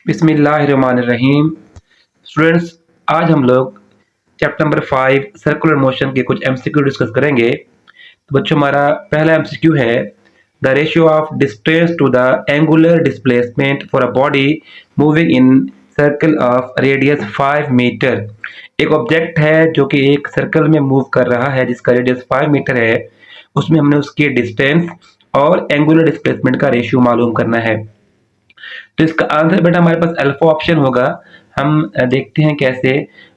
बिस्मिल्लाहिर्रहमानिर्रहीम। स्टूडेंट्स, आज हम लोग चैप्टर नंबर 5 सर्कुलर मोशन के कुछ एमसीक्यू डिस्कस करेंगे। तो बच्चों, हमारा पहला एमसीक्यू है the ratio of distance to the angular displacement for a body moving in circle of radius 5 metre. एक ऑब्जेक्ट है जो कि एक सर्कल में मूव कर रहा है जिसका रेडियस 5 मीटर है। उसमें हमने उसके डिस्टेंस और एंगुलर डिस्प्लेसमेंट का रेशियो मालूम करना है। तो इसका आंसर बेटा हमारे पास अल्फा ऑप्शन होगा। हम देखते हैं कैसे।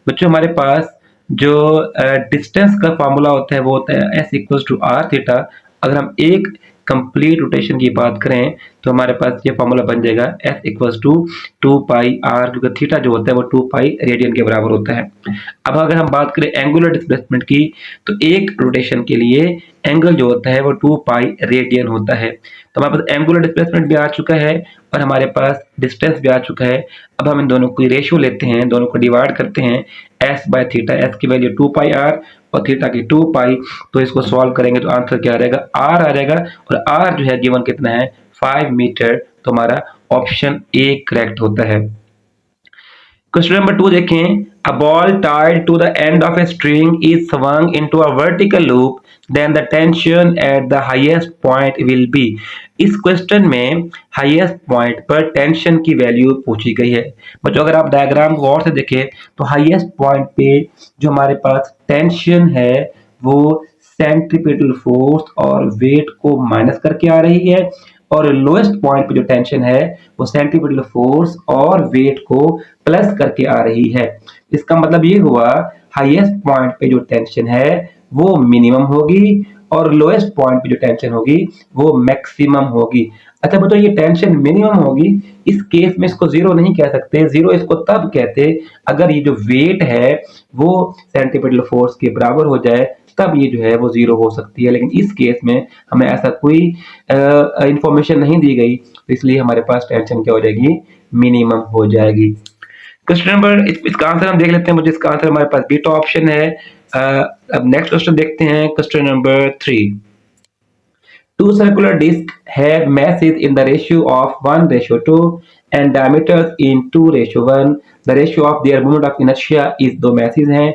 बच्चों, हमारे पास जो डिस्टेंस का फार्मूला होता है वो होता है S equals to R theta. अगर हम एक कंप्लीट रोटेशन की बात करें तो हमारे पास ये फार्मूला बन जाएगा S equals to 2 pi R, क्योंकि थीटा जो होता है वो 2 पाई रेडियन के बराबर होता है। अब अगर हम बात करें एंगुलर डिस्प्लेसमेंट की, तो एक रोटेशन के लिए एंगल जो होता है वो 2 पाई रेडियन होता है। तो हमारे पास एंगुलर डिस्प्लेसमेंट भी आ चुका है और हमारे पास डिस्टेंस भी आ चुका है। अब हम इन दोनों की रेशियो लेते हैं, दोनों को डिवाइड करते हैं एस बाय थीटा। एस की वैल्यू 2 पाई आर और थीटा की 2 पाई। तो इसको सॉल्व करेंगे तो आंसर क्या आ जाएगा, आर आ जाएगा। और आर जो है गिवन कितना है, 5 मीटर। तो हमारा ऑप्शन ए करेक्ट होता है। क्वेश्चन नंबर 2 देखें। A ball tied to the end of a string is swung into a vertical loop, then the tension at the highest point will be। इस question में highest point पर tension की value पूछी गई है। बच्चों, अगर आप डायग्राम को गौर से देखें तो हाईएस्ट पॉइंट पे जो हमारे पास टेंशन है वो सेंट्रीपिटल फोर्स और वेट को माइनस करके आ रही है, और लोएस्ट पॉइंट पे जो टेंशन है वो सेंट्रीपिटल फोर्स और वेट को प्लस करके आ रही है। इसका मतलब ये हुआ हाईएस्ट पॉइंट पे जो टेंशन है वो मिनिमम होगी और लोएस्ट पॉइंट पे जो टेंशन होगी वो मैक्सिमम होगी। अच्छा बच्चों, ये टेंशन मिनिमम होगी, इस केस में इसको जीरो नहीं कह सकते। जीरो इसको तब कहते अगर ये जो वेट है वो सेंट्रीपिटल फोर्स के बराबर हो जाए, तब ये जो है वो जीरो हो सकती है। लेकिन इस केस में हमें ऐसा कोई इंफॉर्मेशन नहीं दी गई, तो इसलिए हमारे पास टेंशन क्या हो जाएगी, मिनिमम हो जाएगी। क्वेश्चन नंबर, इसका आंसर हम देख लेते हैं। मुझे इसका आंसर हमारे पास बीटा ऑप्शन है। अब नेक्स्ट क्वेश्चन देखते हैं, question number 3। Two circular discs have masses in the ratio of 1:2 and diameters in 2:1. The ratio of their moment of inertia is, दो masses हैं,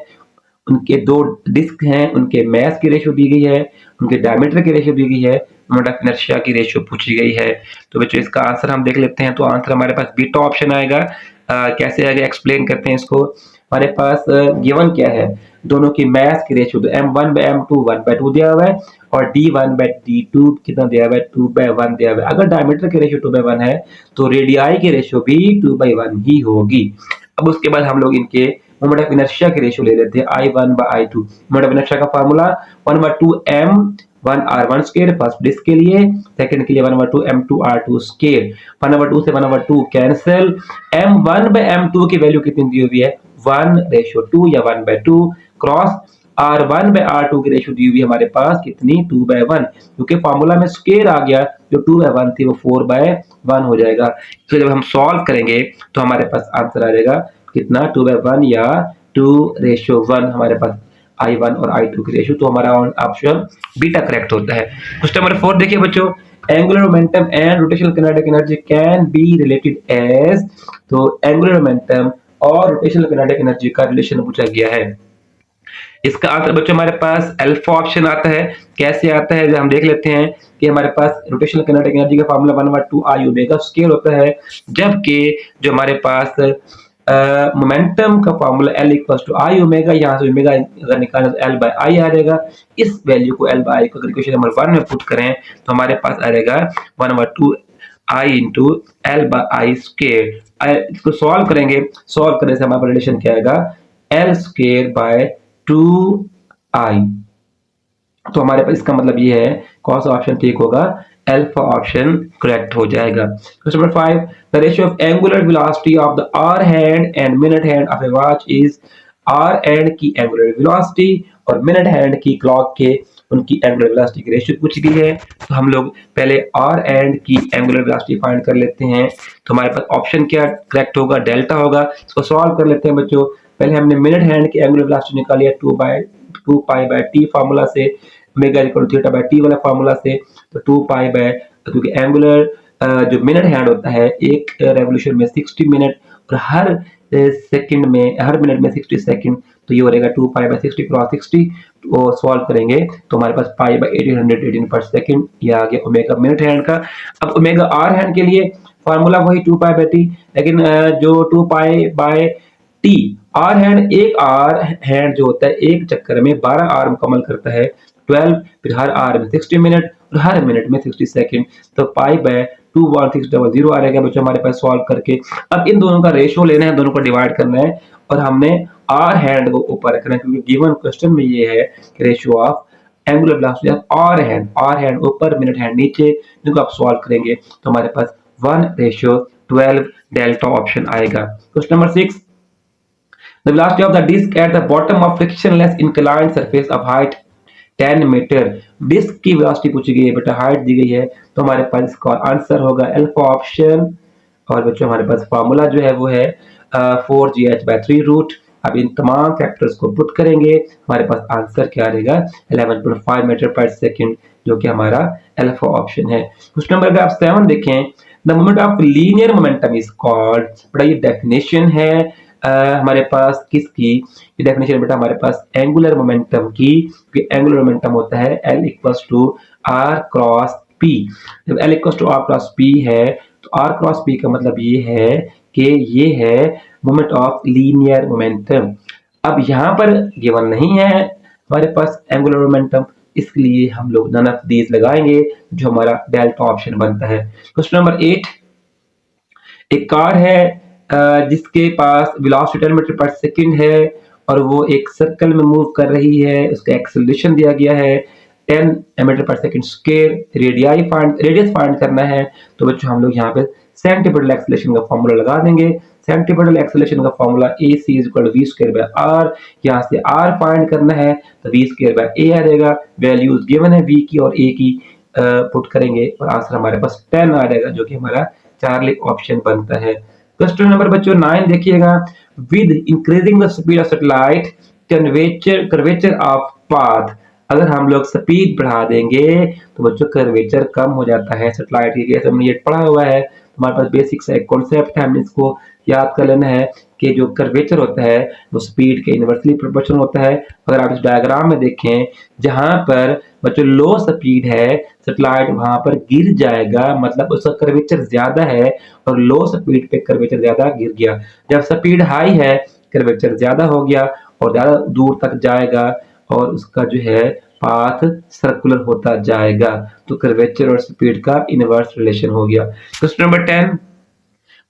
उनके दो डिस्क हैं, उनके मैस की रेशियो दी गई है, उनके डायमीटर की रेशियो दी गई है, मोमेंट ऑफ इनर्शिया की रेशियो पूछी गई है। तो बच्चों, इसका आंसर हम देख लेते हैं। तो आंसर हमारे पास बीटा ऑप्शन आएगा। कैसे आएगा एक्सप्लेन करते हैं इसको। हमारे पास गिवन क्या है, दोनों की मैस की रेशियो तो m1 by m2 1/2 दिया हुआ है, और d1 by d2 कितना दिया हुआ है, 2/1 दिया हुआ है। अगर डायमीटर की रेशियो 2/1 है तो रेडियाई की रेशियो भी 2/1 ही होगी। अब उसके बाद हम लोग इनके मोमेंट ऑफ इनर्शिया की रेशियो ले लेते हैं, I1 by I2। Moment of inertia का formula 1/2 m1r1 square first disc के लिए, सेकंड के लिए 1/2 m2r2 स्क्वायर। 1/2 से 1/2 कैंसिल। m1 by m2 की वैल्यू कितनी दी हुई है, 1:2 या 1/2 क्रॉस R1 by R2 की रेशियो दी हुई है हमारे पास कितनी, 2/1, क्योंकि फार्मूला में स्क्वायर आ गया, जो 2/1 थी वो 4/1 हो जाएगा। तो जब हम सॉल्व करेंगे तो हमारे पास आंसर आ जाएगा कितना, 2/1 या 2:1 हमारे पास I1 और I2 की रेशियो। तो हमारा ऑप्शन बीटा करेक्ट होता है। क्वेश्चन नंबर 4 देखिए बच्चों। Angular momentum and rotational kinetic energy can be related as. तो एंगुलर मोमेंटम और रोटेशनल काइनेटिक एनर्जी का रिलेशन पूछा गया है। इसका आंसर बच्चों हमारे पास अल्फा ऑप्शन आता है। कैसे आता है हम देख लेते हैं कि हमारे पास रोटेशनल काइनेटिक एनर्जी का फार्मूला 1/2 I ओमेगा स्क्वायर होता है, जबकि जो हमारे पास मोमेंटम का formula L equals to I omega, यहाँ से ओमेगा अगर निकालें तो L बाय I आ जाएगा। इस वैल्यू को L बाय I को अगर इक्वेशन नंबर 1 में पुट करें तो हमारे पास आ जाएगा 1/2 I into L by I square. इसको सॉल्व करेंगे, सॉल्व करने से हमारा रिलेशन क्या आएगा, L स्क्वायर बाय 2I। तो हमारे पास इसका मतलब ये है कौन सा ऑप्शन ठीक होगा, अल्फा ऑप्शन करेक्ट हो जाएगा। Question number 5। The ratio of angular velocity of the hour hand and minute hand of a watch is. Hour hand की एंगुलर वेलोसिटी और मिनट हैंड की क्लॉक के उनकी एंगुलर वेलोसिटी की रेशियो पूछी गई है। तो हम लोग पहले आवर हैंड की एंगुलर वेलोसिटी फाइंड कर लेते हैं। तो हमारे पास ऑप्शन क्या करेक्ट होगा, डेल्टा होगा। इसको सॉल्व कर लेते हैं बच्चों। पहले हमने मिनट हैंड की एंगुलर वेलोसिटी निकाली है 2 पाई बाय टी फार्मूला से, omega equal to theta by T वाला फार्मूला से। तो 2 पाई बाय, क्योंकि एंगुलर जो मिनट हैंड होता है एक रेवोल्यूशन में 60 मिनट और हर सेकंड में हर मिनट में 60 सेकंड, तो ये हो जाएगा 2 पाई बाय 60 क्रॉस 60। वो सॉल्व करेंगे तो हमारे पास पाई बाय 1818 पर सेकंड, ये आ गया ओमेगा मिनट हैंड का। अब ओमेगा आर हैंड के लिए फार्मूला वही 2 पाई बाय टी, लेकिन जो 2 pi by T R hand, एक आर हैंड जो होता है एक चक्कर में 12 आर मुकम्मल करता है 12, फिर हर आर में 60 मिनट और हर मिनट में 60 सेकंड, तो पाई बाय 21600 आ रहेगा बच्चों हमारे पास सॉल्व करके। अब इन दोनों का रेशियो लेना है, दोनों को डिवाइड करना है और हमने आर हैंड को ऊपर रखना है, क्योंकि गिवन क्वेश्चन में ये है कि ratio of angular velocity of hour hand ऊपर मिनट हैंड नीचे, जिनको आप सॉल्व करेंगे तो हमारे पास 1:12 डेल्टा ऑप्शन आएगा। Question number 6, the velocity of the disk at the bottom of frictionless inclined surface of height 10 metre. Disc की वेलोसिटी पूछी गई है बेटा, हाइट दी गई है, तो हमारे पास इसका आंसर होगा अल्फा ऑप्शन। और बच्चों हमारे पास फार्मूला जो है वो है 4gh/3 रूट। अब इन तमाम फैक्टर्स को पुट करेंगे, हमारे पास आंसर क्या रहेगा 11.5 मीटर पर सेकंड, जो कि हमारा अल्फा ऑप्शन है। क्वेश्चन नंबर आप 7 देखें, the moment of linear momentum is called, बड़ा ये डेफिनेशन है हमारे पास किसकी, ये डेफिनेशन बेटा हमारे पास एंगुलर मोमेंटम की, एंगुलर मोमेंटम होता है L equals to R cross P। जब L equals to R cross P है तो R क्रॉस P का मतलब ये है कि ये है मोमेंट ऑफ लीनियर मोमेंटम। अब यहाँ पर गिवन नहीं है हमारे पास एंगुलर मोमेंटम, इसलिए हम लोग नन ऑफ दीज लगाएंगे, जो हमारा डेल्टा ऑप्शन बनता है। क्वेश्चन नंबर 8, एक कार है जिसके पास वेलोसिटी 10 मीटर पर सेकंड है और वो एक सर्कल में मूव कर रही है, उसका एक्सेलरेशन दिया गया है 10 मीटर पर सेकंड स्क्वायर, रेडियस फाइंड करना है। तो बच्चों हम लोग यहाँ पे सेंटीपिटल एक्सेलरेशन का फॉर्मूला लगा देंगे। सेंटीपिटल एक्सेलरेशन का फॉर्मूला AC = v²/r, यहाँ से r फाइंड करना है तो v²/a आ जाएगा। वैल्यूज गिवन है v की और a की, पुट करेंगे और आंसर हमारे पास 10 आ जाएगा, जो कि हमारा चार्ली ऑप्शन बनता है। क्वेश्चन नंबर बच्चों 9 देखिएगा, with increasing the speed of satellite curvature of path, अगर हम लोग स्पीड बढ़ा देंगे तो बच्चों कर्वेचर कम हो जाता है सैटेलाइट के केस। हमने ये पढ़ा हुआ है, हमारे पास बेसिक सा एक कॉन्सेप्ट है, हमने इसको याद कर लेना है कि जो कर्वेचर होता है वो स्पीड के इनवर्सली प्रोपोर्शनल होता है। अगर आप इस डायग्राम में देखें, जहां पर बच्चों लो स्पीड है सैटेलाइट वहां पर गिर जाएगा, मतलब उसका कर्वेचर ज्यादा है, और लो स्पीड पे कर्वेचर ज्यादा गिर गया। जब स्पीड हाई है कर्वेचर ज्यादा हो गया और ज्यादा दूर तक जाएगा और उसका जो है पाथ सर्कुलर होता जाएगा, तो कर्वेचर और स्पीड का इनवर्स रिलेशन हो गया। Question number 10,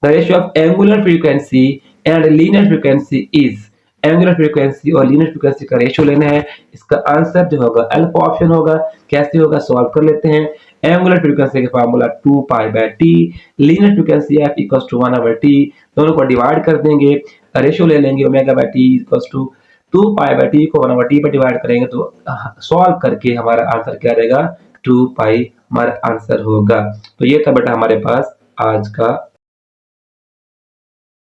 the ratio of angular frequency and linear frequency is, angular frequency और लीनियर फ्रीक्वेंसी का रेशियो लेना है। इसका आंसर जो होगा अल्फा ऑप्शन होगा। कैसे होगा सॉल्व कर लेते हैं। एंगुलर फ्रीक्वेंसी का formula 2 pi by T, linear frequency f equals to 1/t, दोनों को डिवाइड कर देंगे, रेशियो ले लेंगे omega by T equals to 2 pi by T को 1/t पर डिवाइड करेंगे तो सॉल्व करके हमारा आंसर क्या रहेगा 2 पाई हमारा आंसर होगा। तो ये था बेटा हमारे पास आज का